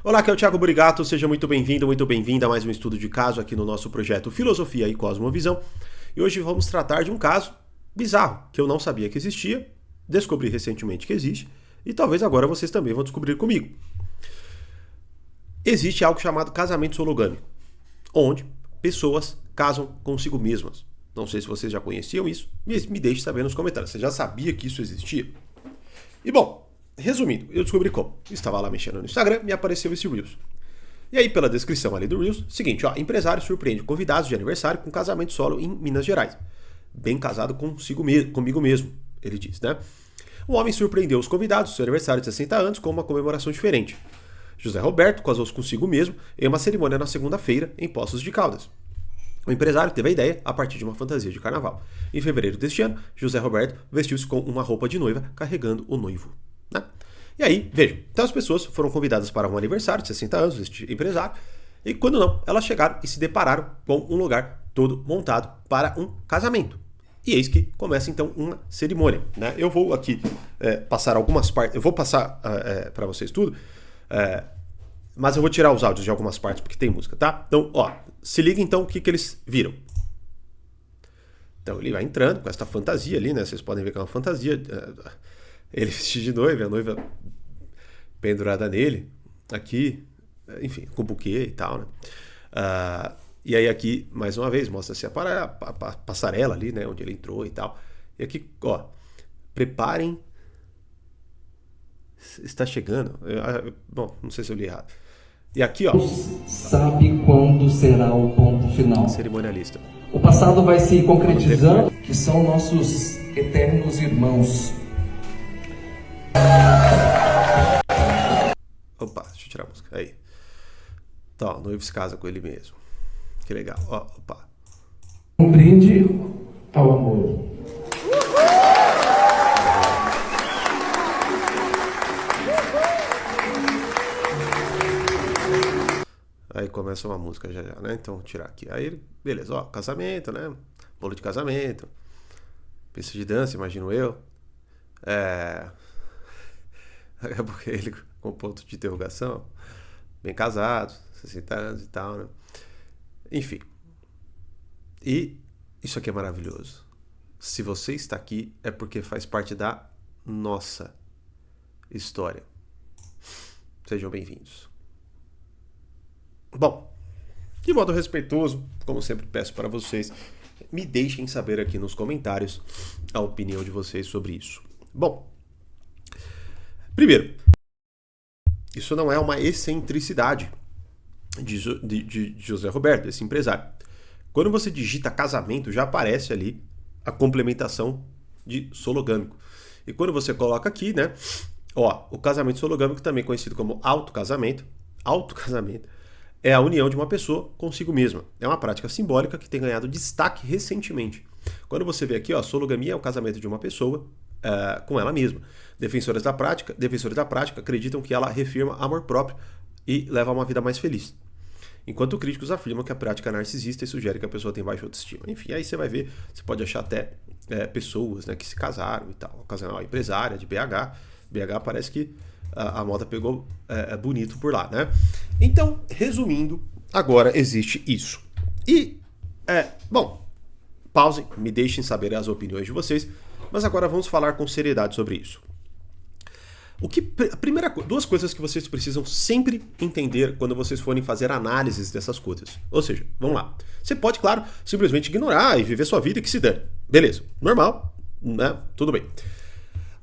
Olá, aqui é o Thiago Burigato, seja muito bem-vindo, muito bem-vinda a mais um estudo de caso aqui no nosso projeto Filosofia e Cosmovisão. E hoje vamos tratar de um caso bizarro, que eu não sabia que existia, descobri recentemente que existe, e talvez agora vocês também vão descobrir comigo. Existe algo chamado casamento sologâmico, onde pessoas casam consigo mesmas. Não sei se vocês já conheciam isso, me deixe saber nos comentários. Você já sabia que isso existia? E bom, resumindo, eu descobri como. Estava lá mexendo no Instagram e apareceu esse Reels. E aí, pela descrição ali do Reels, seguinte, ó, empresário surpreende convidados de aniversário com casamento solo em Minas Gerais. Bem casado comigo mesmo, ele diz, né? O homem surpreendeu os convidados do seu aniversário de 60 anos com uma comemoração diferente. José Roberto casou-se consigo mesmo em uma cerimônia na segunda-feira em Poços de Caldas. O empresário teve a ideia a partir de uma fantasia de carnaval. Em fevereiro deste ano, José Roberto vestiu-se com uma roupa de noiva carregando o noivo. Né? E aí, vejam, então as pessoas foram convidadas para um aniversário de 60 anos deste empresário, e quando não, elas chegaram e se depararam com um lugar todo montado para um casamento. E eis que começa então uma cerimônia. Né? Eu vou aqui passar algumas partes, eu vou passar para vocês tudo, mas eu vou tirar os áudios de algumas partes porque tem música, tá? Então, ó, se liga então o que eles viram. Então ele vai entrando com essa fantasia ali, né? Vocês podem ver que é uma fantasia. Ele vestido de noiva, a noiva pendurada nele, aqui, enfim, com buquê e tal, né? E aí aqui, mais uma vez, mostra-se a passarela ali, né? Onde ele entrou e tal. E aqui, ó, preparem. Está chegando. Bom, não sei se eu li errado. E aqui, ó. Sabe quando será o ponto final? Cerimonialista. O passado vai se concretizando, que são nossos eternos irmãos. Opa, deixa eu tirar a música. Aí. Então, o noivo se casa com ele mesmo. Que legal. Ó, opa. Um brinde ao amor. Aí começa uma música já, né? Então, vou tirar aqui. Aí, beleza, ó, casamento, né? Bolo de casamento. Pista de dança, imagino eu. Porque ele com ponto de interrogação. Bem casado, 60 anos e tal, né? Enfim. E isso aqui é maravilhoso. Se você está aqui, é porque faz parte da nossa história. Sejam bem-vindos. Bom, de modo respeitoso, como sempre peço para vocês, me deixem saber aqui nos comentários a opinião de vocês sobre isso. Bom, primeiro, isso não é uma excentricidade de José Roberto, esse empresário. Quando você digita casamento, já aparece ali a complementação de sologâmico. E quando você coloca aqui, né, ó, o casamento sologâmico, também conhecido como autocasamento, é a união de uma pessoa consigo mesma. É uma prática simbólica que tem ganhado destaque recentemente. Quando você vê aqui, ó, sologamia é o casamento de uma pessoa com ela mesma. Defensores da prática acreditam que ela reafirma amor próprio e leva a uma vida mais feliz. Enquanto críticos afirmam que a prática é narcisista e sugere que a pessoa tem baixa autoestima. Enfim, aí você vai ver, você pode achar até pessoas, né, que se casaram e tal. Uma empresária de BH. BH parece que a moda pegou bonito por lá, né? Então, resumindo, agora existe isso. E, bom, pausem, me deixem saber as opiniões de vocês, mas agora vamos falar com seriedade sobre isso. Duas coisas que vocês precisam sempre entender quando vocês forem fazer análises dessas coisas. Ou seja, vamos lá. Você pode, claro, simplesmente ignorar e viver sua vida e que se dane. Beleza, normal, né? Tudo bem.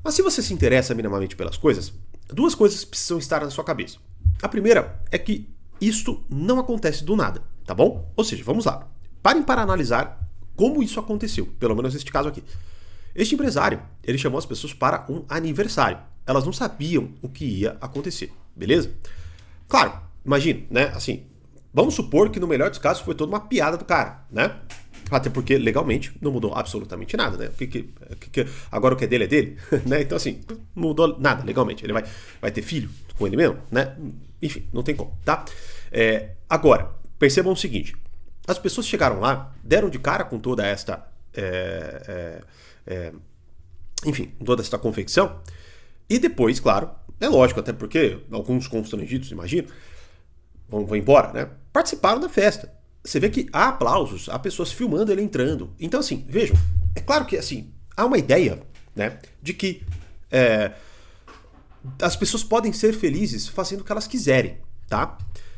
Mas se você se interessa minimamente pelas coisas, duas coisas precisam estar na sua cabeça. A primeira é que isto não acontece do nada, tá bom? Ou seja, vamos lá. Parem para analisar como isso aconteceu, pelo menos neste caso aqui. Este empresário, ele chamou as pessoas para um aniversário. Elas não sabiam o que ia acontecer, beleza? Claro, imagina, né? Assim, vamos supor que no melhor dos casos foi toda uma piada do cara, né? Até porque legalmente não mudou absolutamente nada, né? Agora o que é dele é dele, né? Então assim, não mudou nada legalmente. Ele vai ter filho com ele mesmo, né? Enfim, não tem como, tá? Agora, percebam o seguinte. As pessoas chegaram lá, deram de cara com toda esta enfim, toda essa confecção. E depois, claro, é lógico, até porque alguns constrangidos, imagino, vão embora, né? Participaram da festa. Você vê que há aplausos, há pessoas filmando ele entrando. Então, assim, vejam, é claro que, assim, há uma ideia, né, de que as pessoas podem ser felizes fazendo o que elas quiserem, tá?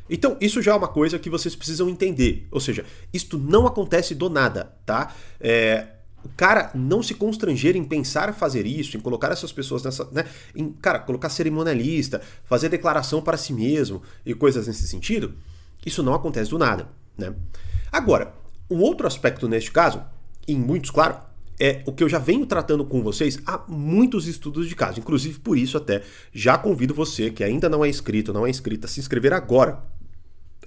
Então, isso já é uma coisa que vocês precisam entender. Ou seja, isto não acontece do nada, tá? O cara não se constranger em pensar fazer isso, em colocar essas pessoas nessa, né? Em, cara, colocar cerimonialista, fazer declaração para si mesmo e coisas nesse sentido, isso não acontece do nada, né? Agora, um outro aspecto neste caso, em muitos, claro, é o que eu já venho tratando com vocês há muitos estudos de caso. Inclusive, por isso até já convido você que ainda não é inscrito, não é inscrita, a se inscrever agora.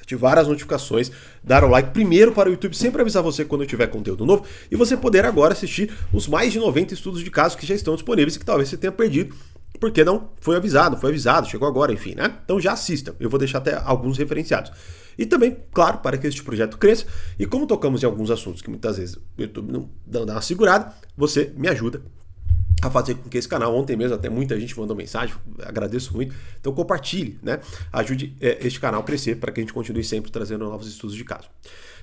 Ativar as notificações, dar o like primeiro para o YouTube sempre avisar você quando eu tiver conteúdo novo e você poder agora assistir os mais de 90 estudos de casos que já estão disponíveis e que talvez você tenha perdido porque não foi avisado, chegou agora, enfim, né? Então já assista, eu vou deixar até alguns referenciados. E também, claro, para que este projeto cresça, e como tocamos em alguns assuntos que muitas vezes o YouTube não dá uma segurada, você me ajuda a fazer com que esse canal, ontem mesmo até muita gente mandou mensagem, agradeço muito, então compartilhe, né? Ajude este canal a crescer para que a gente continue sempre trazendo novos estudos de caso.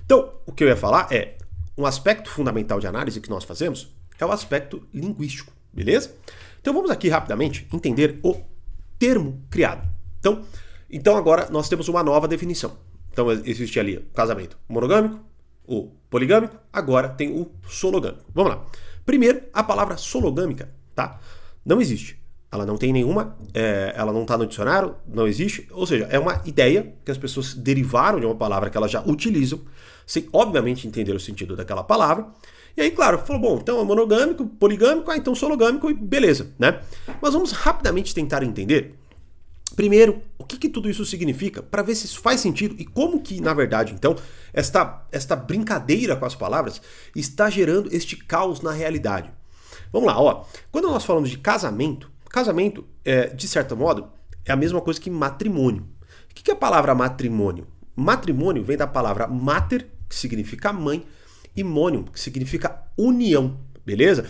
Então, o que eu ia falar é, um aspecto fundamental de análise que nós fazemos é o aspecto linguístico, beleza? Então vamos aqui rapidamente entender o termo criado. Então agora nós temos uma nova definição. Então existe ali o casamento monogâmico, o poligâmico, agora tem o sologâmico. Vamos lá. Primeiro, a palavra sologâmica, tá? Não existe. Ela não tem nenhuma, ela não está no dicionário, não existe. Ou seja, é uma ideia que as pessoas derivaram de uma palavra que elas já utilizam, sem obviamente entender o sentido daquela palavra. E aí, claro, falou, bom, então é monogâmico, poligâmico, então sologâmico, e beleza, né? Mas vamos rapidamente tentar entender, primeiro, o que tudo isso significa, para ver se isso faz sentido e como que, na verdade, então, esta brincadeira com as palavras está gerando este caos na realidade. Vamos lá, ó. Quando nós falamos de casamento, de certo modo, é a mesma coisa que matrimônio. O que é a palavra matrimônio? Matrimônio vem da palavra mater, que significa mãe, e mônio, que significa união, beleza?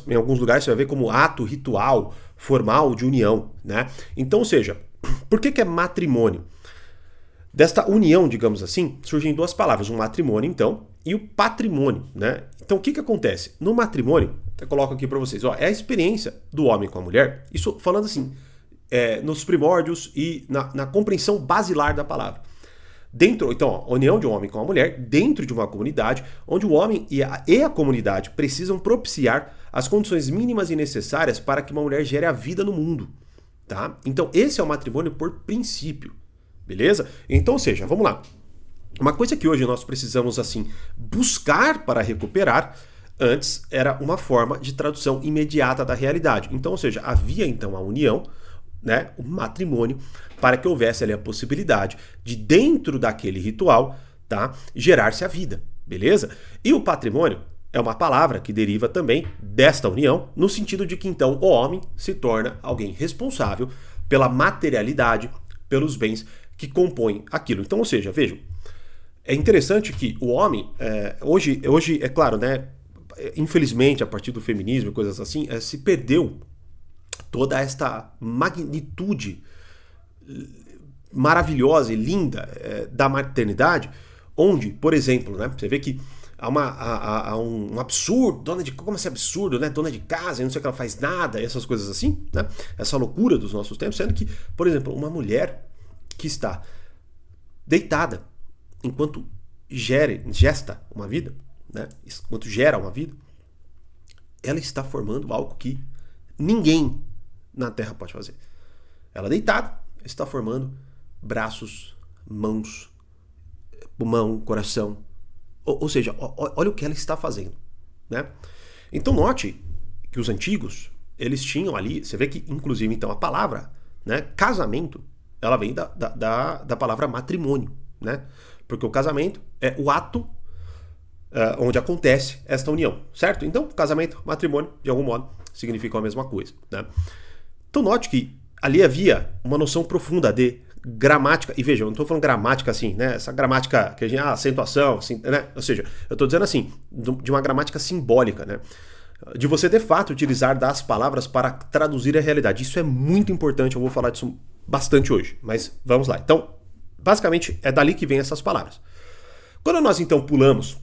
Em alguns lugares você vai ver como ato ritual, formal de união, né? Então, ou seja, por que é matrimônio? Desta união, digamos assim, surgem duas palavras, o matrimônio, então, e o patrimônio, né? Então, o que acontece? No matrimônio, eu coloco aqui para vocês, ó, é a experiência do homem com a mulher, isso falando assim, nos primórdios e na compreensão basilar da palavra. Então, a união de um homem com uma mulher dentro de uma comunidade, onde o homem e a comunidade precisam propiciar as condições mínimas e necessárias para que uma mulher gere a vida no mundo, tá? Então, esse é o matrimônio por princípio, beleza? Então, ou seja, vamos lá. Uma coisa que hoje nós precisamos, assim, buscar para recuperar, antes era uma forma de tradução imediata da realidade. Então, ou seja, havia então a união, né, o matrimônio, para que houvesse ali a possibilidade de, dentro daquele ritual, tá, gerar-se a vida, beleza? E o patrimônio é uma palavra que deriva também desta união, no sentido de que então o homem se torna alguém responsável pela materialidade, pelos bens que compõem aquilo. Então, ou seja, vejam, é interessante que o homem, hoje é claro, né, infelizmente, a partir do feminismo e coisas assim, se perdeu toda esta magnitude maravilhosa e linda da maternidade, onde, por exemplo, né, você vê que há um absurdo, como esse absurdo, né, dona de casa, não sei o que ela faz nada, essas coisas assim, né, essa loucura dos nossos tempos, sendo que, por exemplo, uma mulher que está deitada enquanto gesta uma vida, né, enquanto gera uma vida, ela está formando algo que ninguém na Terra pode fazer. Ela deitada está formando braços, mãos, pulmão, coração. Ou seja, olha o que ela está fazendo, né? Então note que os antigos, eles tinham ali, você vê que inclusive então a palavra, né, casamento, ela vem da palavra matrimônio, né? Porque o casamento é o ato onde acontece esta união, certo? Então, casamento, matrimônio, de algum modo, significam a mesma coisa, né? Então note que ali havia uma noção profunda de gramática, e veja, eu não estou falando gramática assim, né? Essa gramática que a gente, acentuação, assim, né? Ou seja, eu estou dizendo assim, de uma gramática simbólica, né? de você de fato utilizar das palavras para traduzir a realidade. Isso é muito importante, eu vou falar disso bastante hoje, mas vamos lá. Então, basicamente é dali que vem essas palavras. Quando nós então pulamos,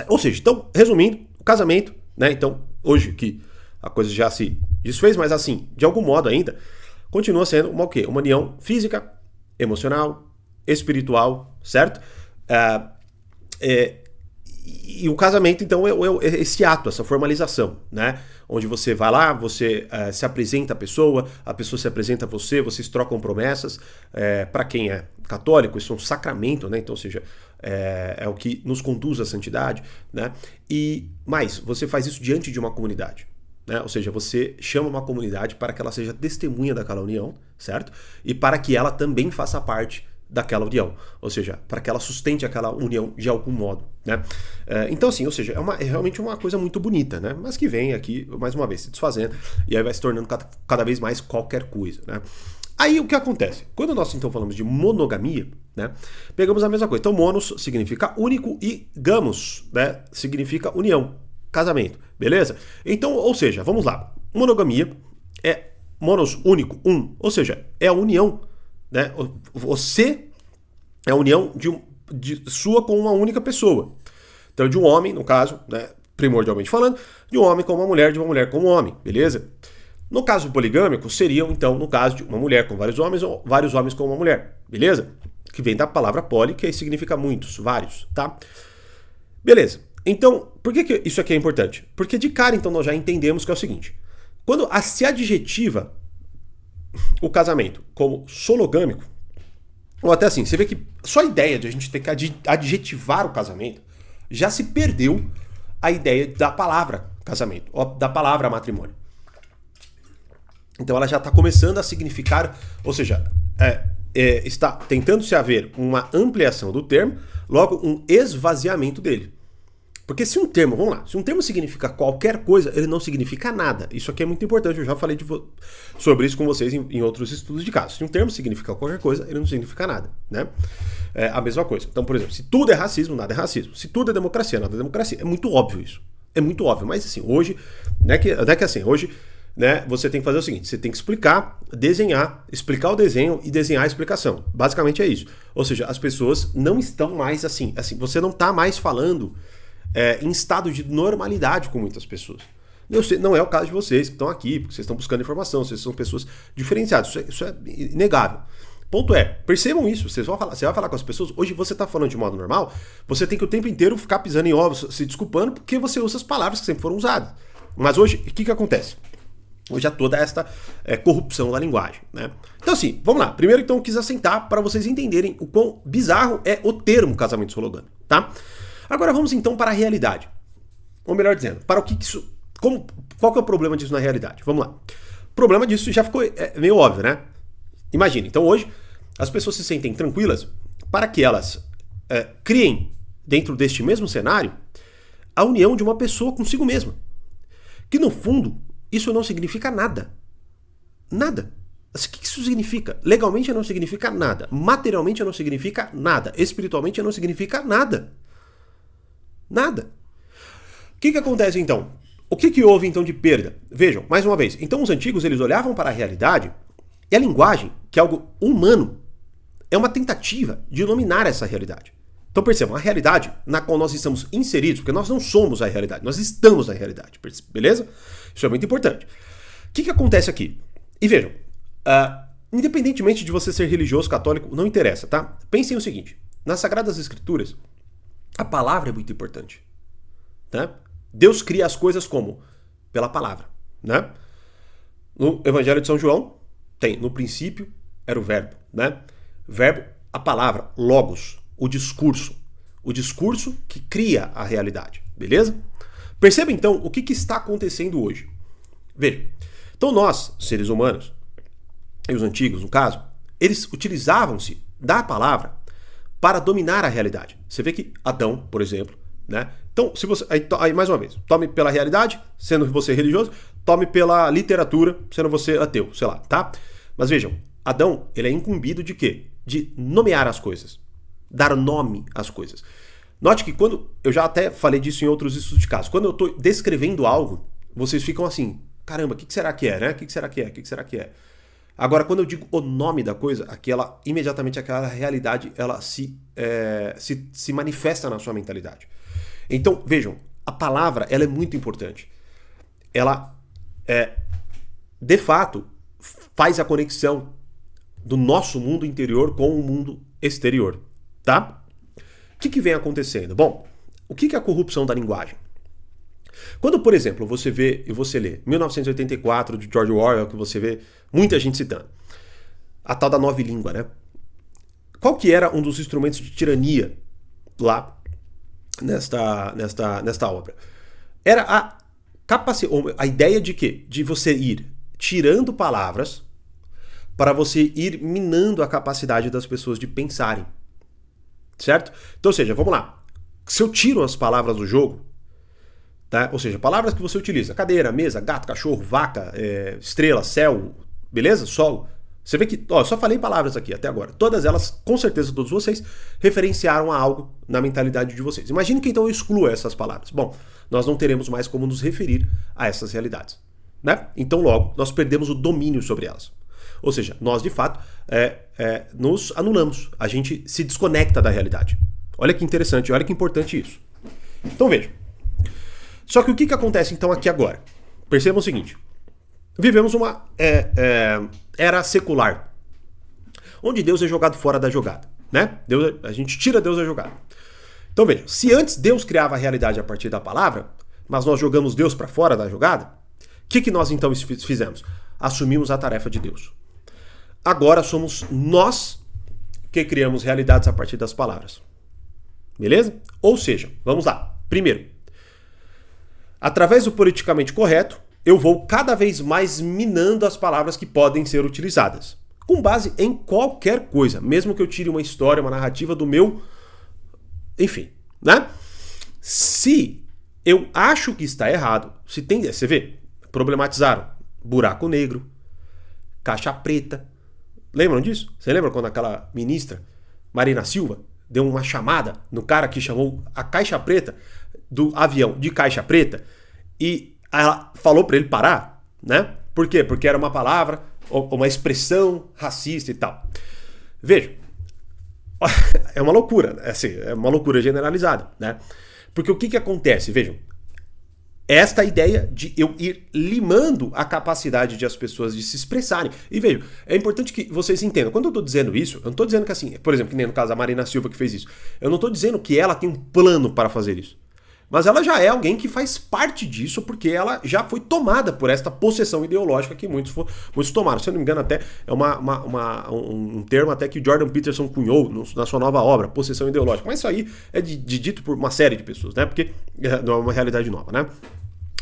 ou seja, então, resumindo, o casamento, né? Então, hoje que a coisa já se desfez, mas assim, de algum modo ainda, continua sendo uma o quê? Uma união física, emocional, espiritual, certo? E o casamento, então, é esse ato, essa formalização, né? Onde você vai lá, você se apresenta a pessoa se apresenta a você, vocês trocam promessas. Para quem é católico, isso é um sacramento, né? Então, ou seja, é o que nos conduz à santidade, né? E mais, você faz isso diante de uma comunidade, né? Ou seja, você chama uma comunidade para que ela seja testemunha daquela união, certo? E para que ela também faça parte daquela união, ou seja, para que ela sustente aquela união de algum modo, né? Então, assim, ou seja, é realmente uma coisa muito bonita, né? Mas que vem aqui, mais uma vez, se desfazendo, e aí vai se tornando cada vez mais qualquer coisa, né? Aí o que acontece? Quando nós então falamos de monogamia, né? Pegamos a mesma coisa. Então, monos significa único e gamos, né? Significa união, casamento, beleza? Então, ou seja, vamos lá. Monogamia é monos, único, ou seja, é a união, né? Você é a união de sua com uma única pessoa. Então, de um homem, no caso, né, primordialmente falando, de um homem com uma mulher, de uma mulher com um homem, beleza? No caso poligâmico, seriam, então, no caso de uma mulher com vários homens ou vários homens com uma mulher, beleza? Que vem da palavra poli, que significa muitos, vários, tá? Beleza. Então, por que isso aqui é importante? Porque de cara, então, nós já entendemos que é o seguinte. Quando se adjetiva o casamento como sologâmico, ou até assim, você vê que só a ideia de a gente ter que adjetivar o casamento, já se perdeu a ideia da palavra casamento, ou da palavra matrimônio. Então ela já está começando a significar, ou seja, está tentando se haver uma ampliação do termo, logo um esvaziamento dele. Porque se um termo, vamos lá, se um termo significa qualquer coisa, ele não significa nada. Isso aqui é muito importante, eu já falei sobre isso com vocês em outros estudos de caso. Se um termo significa qualquer coisa, ele não significa nada, né? É a mesma coisa. Então, por exemplo, se tudo é racismo, nada é racismo. Se tudo é democracia, nada é democracia. É muito óbvio isso. É muito óbvio. Mas assim, hoje, não é que assim, hoje, né, você tem que fazer o seguinte, você tem que explicar, desenhar, explicar o desenho e desenhar a explicação. Basicamente é isso. Ou seja, as pessoas não estão mais assim, você não está mais falando em estado de normalidade com muitas pessoas. Não é o caso de vocês que estão aqui, porque vocês estão buscando informação, vocês são pessoas diferenciadas, isso é inegável. Ponto é, percebam isso, você vai falar com as pessoas, hoje você está falando de modo normal, você tem que o tempo inteiro ficar pisando em ovos, se desculpando, porque você usa as palavras que sempre foram usadas. Mas hoje, o que acontece? Hoje há toda esta corrupção da linguagem, né? Então assim, vamos lá. Primeiro então eu quis assentar para vocês entenderem o quão bizarro é o termo casamento sologâmico, tá? Agora vamos então para a realidade. Ou melhor dizendo, para o que isso... qual que é o problema disso na realidade? Vamos lá. O problema disso já ficou meio óbvio, né? Imagine, então hoje as pessoas se sentem tranquilas para que elas criem, dentro deste mesmo cenário, a união de uma pessoa consigo mesma. Que no fundo, isso não significa nada. Nada. O que isso significa? Legalmente não significa nada. Materialmente não significa nada. Espiritualmente não significa nada. Nada. O que acontece então? O que houve então de perda? Vejam, mais uma vez. Então os antigos eles olhavam para a realidade e a linguagem, que é algo humano, é uma tentativa de iluminar essa realidade. Então percebam, a realidade na qual nós estamos inseridos, porque nós não somos a realidade, nós estamos na realidade, beleza? Isso é muito importante. O que acontece aqui? E vejam, independentemente de você ser religioso, católico, não interessa, tá? Pensem o seguinte, nas Sagradas Escrituras, a palavra é muito importante, né? Deus cria as coisas como? Pela palavra, né? No Evangelho de São João, tem, no princípio era o verbo, né? Verbo, a palavra, logos, o discurso que cria a realidade, beleza? Perceba então o que está acontecendo hoje. Veja, então nós, seres humanos, e os antigos no caso, eles utilizavam-se da palavra para dominar a realidade. Você vê que Adão, por exemplo, né? Então, se você aí mais uma vez, tome pela realidade, sendo você religioso, tome pela literatura, sendo você ateu, sei lá, tá? Mas vejam, Adão, ele é incumbido de quê? De nomear as coisas, dar nome às coisas. Note que quando, eu já até falei disso em outros estudos de caso, quando eu estou descrevendo algo, vocês ficam assim, caramba, o que será que é, né? O que será que é? O que será que é? Agora, quando eu digo o nome da coisa, imediatamente aquela realidade, ela se manifesta na sua mentalidade. Então, vejam, a palavra, ela é muito importante. Ela, de fato, faz a conexão do nosso mundo interior com o mundo exterior, tá? O que vem acontecendo? Bom, o que é a corrupção da linguagem? Quando, por exemplo, você vê e você lê 1984 de George Orwell, que você vê muita gente citando, a tal da nova língua, né? Qual que era um dos instrumentos de tirania lá nesta obra? Era a ideia de quê? De você ir tirando palavras para você ir minando a capacidade das pessoas de pensarem. Certo? Então, ou seja, vamos lá. Se eu tiro as palavras do jogo, tá? Ou seja, palavras que você utiliza, cadeira, mesa, gato, cachorro, vaca, estrela, céu, beleza? Sol. Você vê que, eu só falei palavras aqui até agora. Todas elas, com certeza todos vocês, referenciaram a algo na mentalidade de vocês. Imagine que então eu excluo essas palavras. Bom, nós não teremos mais como nos referir a essas realidades, né? Então logo, nós perdemos o domínio sobre elas. Ou seja, nós de fato nos anulamos, a gente se desconecta da realidade. Olha que interessante, olha que importante isso. Então veja. Só que o que acontece então aqui agora? Percebam o seguinte, vivemos uma era secular, onde Deus é jogado fora da jogada, né? A gente tira Deus da jogada. Então veja, se antes Deus criava a realidade a partir da palavra, mas nós jogamos Deus para fora da jogada, o que nós então fizemos? Assumimos a tarefa de Deus. Agora somos nós que criamos realidades a partir das palavras. Beleza? Ou seja, vamos lá. Primeiro, através do politicamente correto, eu vou cada vez mais minando as palavras que podem ser utilizadas. Com base em qualquer coisa. Mesmo que eu tire uma história, uma narrativa do meu... Enfim, né? Se eu acho que está errado, você vê, problematizaram buraco negro, caixa preta. Lembram disso? Você lembra quando aquela ministra, Marina Silva, deu uma chamada no cara que chamou a caixa preta do avião de caixa preta e ela falou para ele parar, né? Por quê? Porque era uma palavra, uma expressão racista e tal. Veja, é uma loucura, é uma loucura generalizada, né? Porque o que acontece? Vejam, esta ideia de eu ir limando a capacidade de as pessoas de se expressarem. E vejam, é importante que vocês entendam. Quando eu estou dizendo isso, eu não estou dizendo que assim, por exemplo, que nem no caso da Marina Silva que fez isso. Eu não estou dizendo que ela tem um plano para fazer isso. Mas ela já é alguém que faz parte disso, porque ela já foi tomada por esta possessão ideológica que muitos tomaram. Se eu não me engano, até é um termo até que o Jordan Peterson cunhou na sua nova obra, possessão ideológica. Mas isso aí é dito por uma série de pessoas, né? Porque não é uma realidade nova, né?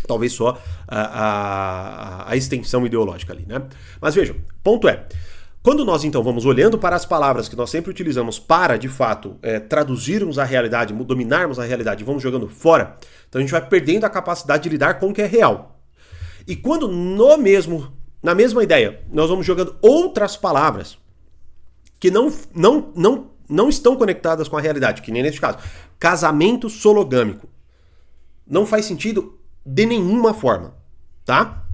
Talvez só a extensão ideológica ali, né? Mas vejam, ponto é, quando nós então vamos olhando para as palavras que nós sempre utilizamos para, de fato, traduzirmos a realidade, dominarmos a realidade e vamos jogando fora, então a gente vai perdendo a capacidade de lidar com o que é real. E quando na mesma ideia, nós vamos jogando outras palavras que não estão conectadas com a realidade, que nem neste caso, casamento sologâmico, não faz sentido de nenhuma forma, tá?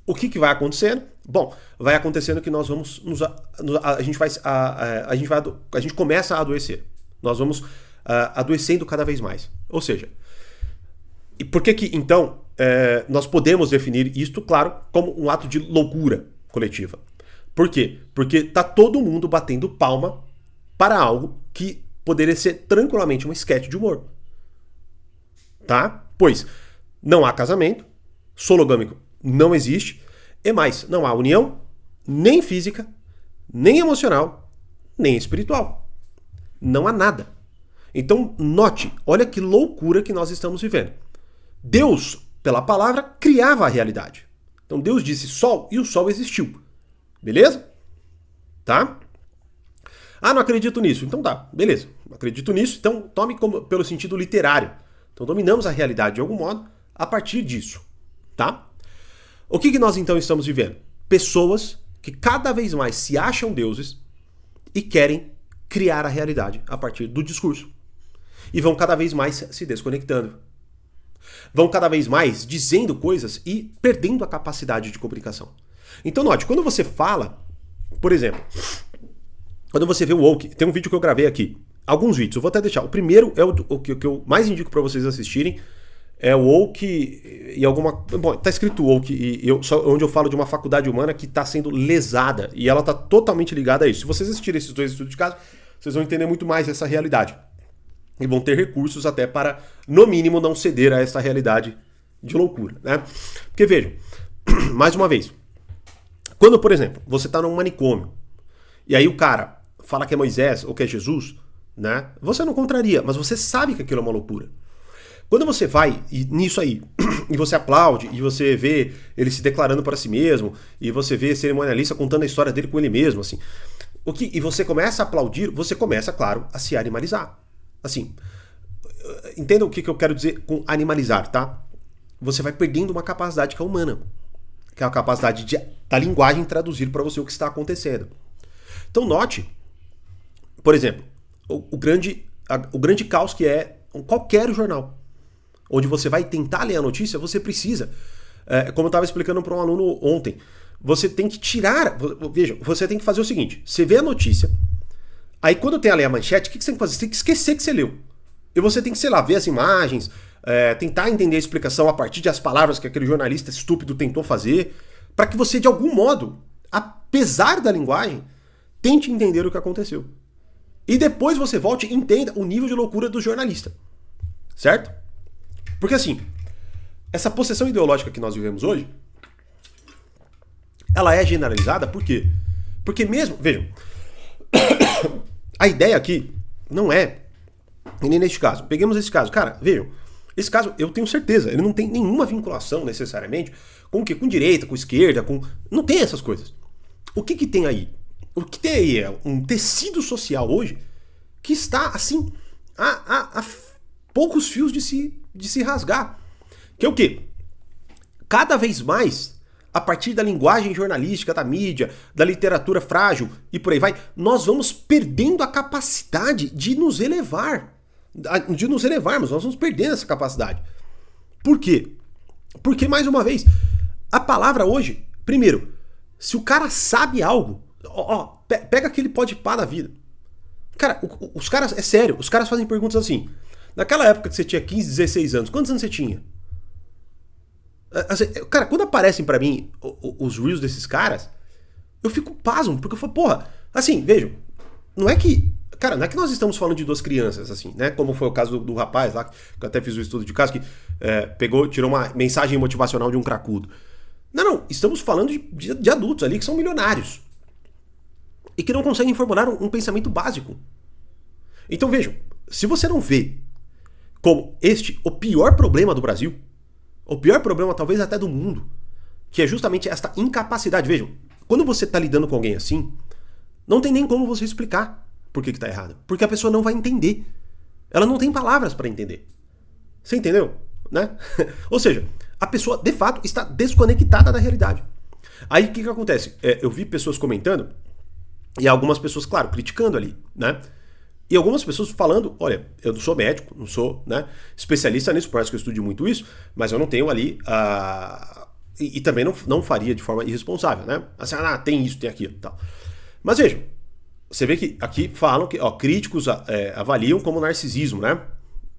O que vai acontecendo? Bom, vai acontecendo que nós vamos a gente começa a adoecer. Nós vamos adoecendo cada vez mais. Ou seja, e por que então nós podemos definir isto, claro, como um ato de loucura coletiva? Por quê? Porque tá todo mundo batendo palma para algo que poderia ser tranquilamente um esquete de humor. Tá? Pois não há casamento, sologâmico não existe, e mais, não há união nem física, nem emocional, nem espiritual. Não há nada. Então, note, olha que loucura que nós estamos vivendo. Deus, pela palavra, criava a realidade. Então Deus disse sol e o sol existiu. Beleza? Tá? Ah, não acredito nisso. Então tá, beleza. Não acredito nisso, então tome pelo sentido literário. Então dominamos a realidade de algum modo a partir disso. Tá? O que nós então estamos vivendo? Pessoas que cada vez mais se acham deuses e querem criar a realidade a partir do discurso. e vão cada vez mais se desconectando. Vão cada vez mais dizendo coisas e perdendo a capacidade de comunicação. Então note, quando você fala, por exemplo, quando você vê o woke, tem um vídeo que eu gravei aqui, alguns vídeos, eu vou até deixar. O primeiro é o que eu mais indico para vocês assistirem, é o woke e alguma... Bom, tá escrito woke, onde eu falo de uma faculdade humana que está sendo lesada, e ela está totalmente ligada a isso. Se vocês assistirem esses dois estudos de caso, vocês vão entender muito mais essa realidade. E vão ter recursos até para, no mínimo, não ceder a essa realidade de loucura, né? Porque vejam, mais uma vez, quando, por exemplo, você está num manicômio, e aí o cara fala que é Moisés ou que é Jesus, né? Você não contraria, mas você sabe que aquilo é uma loucura. Quando você vai nisso aí, e você aplaude, e você vê ele se declarando para si mesmo, e você vê cerimonialista contando a história dele com ele mesmo, assim, e você começa a aplaudir, você começa, claro, a se animalizar. Assim, entenda o que eu quero dizer com animalizar, tá? Você vai perdendo uma capacidade que é humana, que é a capacidade da linguagem traduzir para você o que está acontecendo. Então note, por exemplo, o grande caos que é qualquer jornal, onde você vai tentar ler a notícia, você precisa, como eu estava explicando para um aluno ontem, você tem que tirar, veja, você tem que fazer o seguinte, você vê a notícia, aí quando tem ali a manchete, o que você tem que fazer? Você tem que esquecer que você leu. E você tem que, sei lá, ver as imagens, tentar entender a explicação a partir das palavras que aquele jornalista estúpido tentou fazer, para que você, de algum modo, apesar da linguagem, tente entender o que aconteceu. E depois você volte e entenda o nível de loucura do jornalista. Certo? Porque assim, essa possessão ideológica que nós vivemos hoje, ela é generalizada por quê? Porque mesmo, vejam, a ideia aqui não é, e nem neste caso, peguemos esse caso, cara, vejam, esse caso eu tenho certeza, ele não tem nenhuma vinculação necessariamente com o quê? Com direita, com esquerda, não tem essas coisas. O que tem aí? O que tem aí é um tecido social hoje que está assim a poucos fios de se rasgar. Que é o quê? Cada vez mais, a partir da linguagem jornalística, da mídia, da literatura frágil e por aí vai, nós vamos perdendo a capacidade de nos elevar. De nos elevarmos, nós vamos perdendo essa capacidade. Por quê? Porque, mais uma vez, a palavra hoje, primeiro, se o cara sabe algo, pega aquele podpá da vida. Cara, os caras, é sério, os caras fazem perguntas assim. Naquela época que você tinha 15, 16 anos, quantos anos você tinha? Cara, quando aparecem pra mim os reels desses caras, eu fico pasmo, porque eu falo, porra, assim, vejam, não é que nós estamos falando de duas crianças, assim, né? Como foi o caso do rapaz lá, que eu até fiz o estudo de caso, que tirou uma mensagem motivacional de um cracudo. Não, estamos falando de adultos ali que são milionários. E que não conseguem formular um pensamento básico. Então vejam, se você não vê como o pior problema do Brasil, o pior problema talvez até do mundo, que é justamente esta incapacidade. Vejam, quando você está lidando com alguém assim, não tem nem como você explicar por que está errado. Porque a pessoa não vai entender. Ela não tem palavras para entender. Você entendeu? Né? Ou seja, a pessoa de fato está desconectada da realidade. Aí o que acontece? Eu vi pessoas comentando e algumas pessoas, claro, criticando ali, né? E algumas pessoas falando, olha, eu não sou médico, não sou, né, especialista nisso, parece que eu estude muito isso, mas eu não tenho ali, e também não faria de forma irresponsável, né? Assim, tem isso, tem aquilo, tal. Mas vejam, você vê que aqui falam que críticos avaliam como narcisismo, né?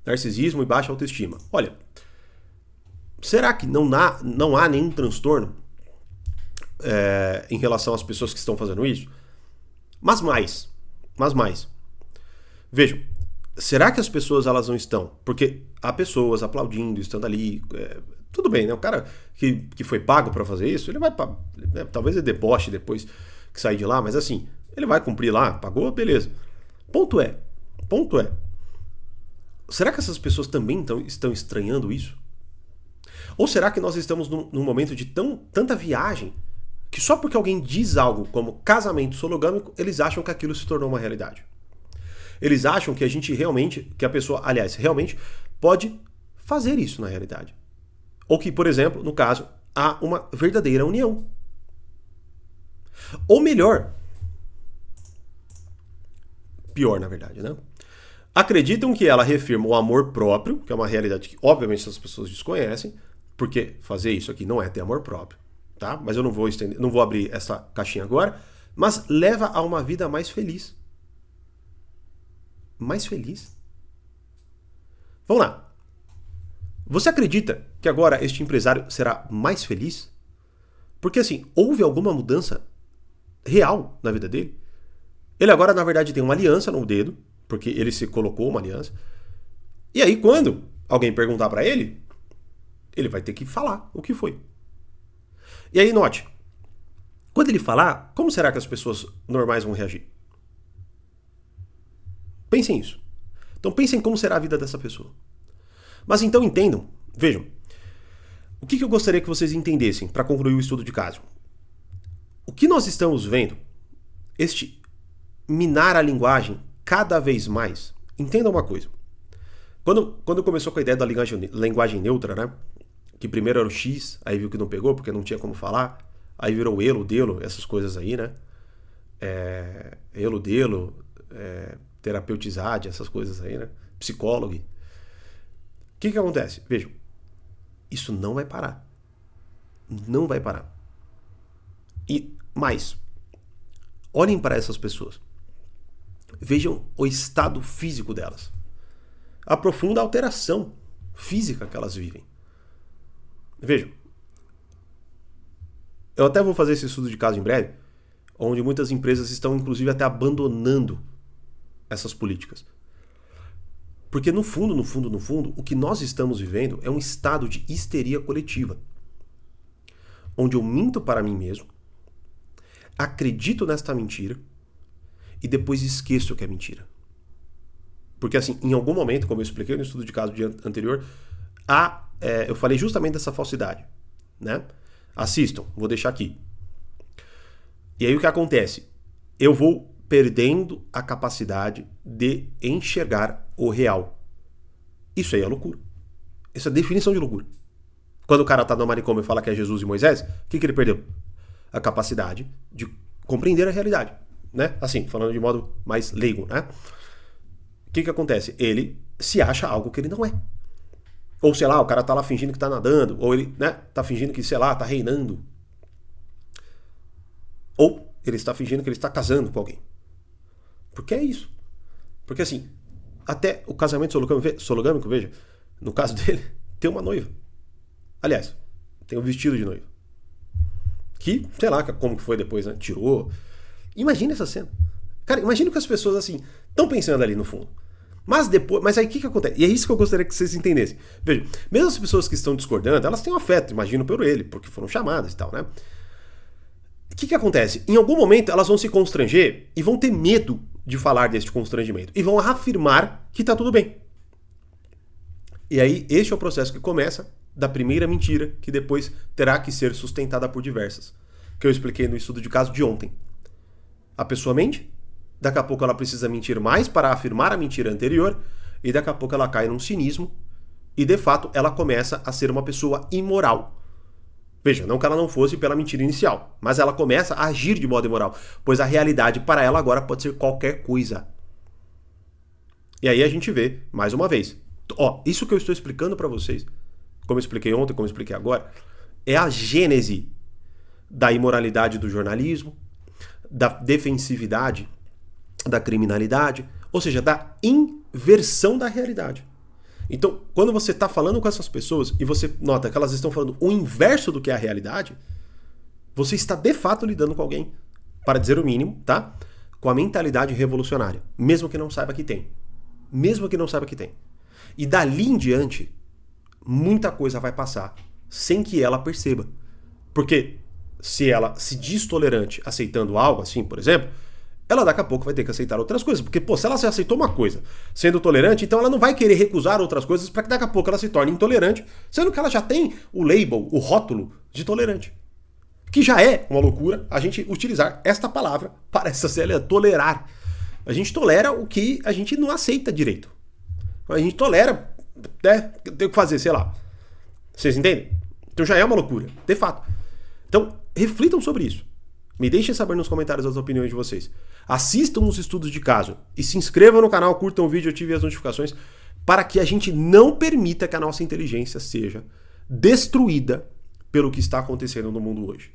Narcisismo e baixa autoestima. Olha, será que não há nenhum transtorno em relação às pessoas que estão fazendo isso? Mas mais. Vejam, será que as pessoas elas não estão? Porque há pessoas aplaudindo, estando ali, tudo bem, né? O cara que foi pago para fazer isso, ele vai, talvez ele deboche depois que sair de lá, mas assim, ele vai cumprir lá, pagou, beleza. Ponto é, será que essas pessoas também estão estranhando isso? Ou será que nós estamos num momento de tanta viagem que só porque alguém diz algo como casamento sologâmico, eles acham que aquilo se tornou uma realidade? Eles acham que a pessoa, aliás, realmente pode fazer isso na realidade. Ou que, por exemplo, no caso, há uma verdadeira união. Ou melhor, pior na verdade, né? acreditam que ela reafirma o amor próprio, que é uma realidade que obviamente essas pessoas desconhecem, porque fazer isso aqui não é ter amor próprio, tá? Mas eu não vou estender, não vou abrir essa caixinha agora, mas leva a uma vida mais feliz. Mais feliz? Vamos lá. Você acredita que agora este empresário será mais feliz? Porque assim, houve alguma mudança real na vida dele? Ele agora, na verdade, tem uma aliança no dedo, porque ele se colocou uma aliança. E aí, quando alguém perguntar pra ele, ele vai ter que falar o que foi. E aí, note, quando ele falar, como será que as pessoas normais vão reagir? Pensem nisso. Então pensem como será a vida dessa pessoa. Mas então entendam, vejam, o que eu gostaria que vocês entendessem para concluir o estudo de caso? O que nós estamos vendo, este minar a linguagem cada vez mais, entenda uma coisa. Quando começou com a ideia da linguagem neutra, né? Que primeiro era o X, aí viu que não pegou porque não tinha como falar, aí virou o elo, delo, essas coisas aí, né? Elo, delo, terapeutizade, essas coisas aí, né? Psicólogo. O que acontece? Vejam, isso não vai parar. Não vai parar. E mais, olhem para essas pessoas. Vejam o estado físico delas. A profunda alteração física que elas vivem. Vejam, eu até vou fazer esse estudo de caso em breve, onde muitas empresas estão inclusive até abandonando essas políticas. Porque no fundo, o que nós estamos vivendo é um estado de histeria coletiva. Onde eu minto para mim mesmo, acredito nesta mentira e depois esqueço que é mentira. Porque assim, em algum momento, como eu expliquei no estudo de caso anterior, eu falei justamente dessa falsidade, né? Assistam, vou deixar aqui. E aí o que acontece? Eu vou perdendo a capacidade de enxergar o real. Isso aí é loucura. Isso é definição de loucura. Quando o cara tá no manicômio e fala que é Jesus e Moisés, o que ele perdeu? A capacidade de compreender a realidade, né? Assim, falando de modo mais leigo, né? O que acontece? Ele se acha algo que ele não é. Ou, sei lá, o cara tá lá fingindo que tá nadando, ou ele, né, tá fingindo que, sei lá, tá reinando. Ou ele está fingindo que ele está casando com alguém. Porque é isso. Porque assim, até o casamento sologâmico, veja, no caso dele, tem uma noiva. Aliás, tem um vestido de noiva. Que, sei lá, como que foi depois, né? Tirou. Imagina essa cena. Cara, imagina que as pessoas, assim, estão pensando ali no fundo. Mas depois, mas aí o que acontece? E é isso que eu gostaria que vocês entendessem. Veja, mesmo as pessoas que estão discordando, elas têm um afeto, imagino, por ele, porque foram chamadas e tal, né? O que acontece? Em algum momento elas vão se constranger e vão ter medo de falar deste constrangimento. E vão afirmar que tá tudo bem. E aí, este é o processo que começa da primeira mentira, que depois terá que ser sustentada por diversas. Que eu expliquei no estudo de caso de ontem. A pessoa mente, daqui a pouco ela precisa mentir mais para afirmar a mentira anterior, e daqui a pouco ela cai num cinismo, e de fato ela começa a ser uma pessoa imoral. Veja, não que ela não fosse pela mentira inicial, mas ela começa a agir de modo imoral, pois a realidade para ela agora pode ser qualquer coisa. E aí a gente vê, mais uma vez, isso que eu estou explicando para vocês, como eu expliquei ontem, como eu expliquei agora, é a gênese da imoralidade do jornalismo, da defensividade da criminalidade, ou seja, da inversão da realidade. Então, quando você está falando com essas pessoas e você nota que elas estão falando o inverso do que é a realidade, você está de fato lidando com alguém, para dizer o mínimo, tá? Com a mentalidade revolucionária, mesmo que não saiba que tem. Mesmo que não saiba que tem. E dali em diante, muita coisa vai passar sem que ela perceba. Porque se ela se diz tolerante aceitando algo assim, por exemplo, ela daqui a pouco vai ter que aceitar outras coisas. Porque, se ela se aceitou uma coisa sendo tolerante, então ela não vai querer recusar outras coisas para que daqui a pouco ela se torne intolerante, sendo que ela já tem o label, o rótulo de tolerante. Que já é uma loucura a gente utilizar esta palavra para essa célula, tolerar. A gente tolera o que a gente não aceita direito. A gente tolera, né, tem que fazer, sei lá. Vocês entendem? Então já é uma loucura, de fato. Então, reflitam sobre isso. Me deixem saber nos comentários as opiniões de vocês. Assistam os estudos de caso e se inscrevam no canal, curtam o vídeo, ativem as notificações para que a gente não permita que a nossa inteligência seja destruída pelo que está acontecendo no mundo hoje.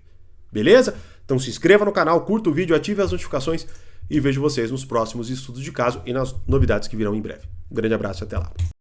Beleza? Então se inscreva no canal, curta o vídeo, ative as notificações e vejo vocês nos próximos estudos de caso e nas novidades que virão em breve. Um grande abraço e até lá.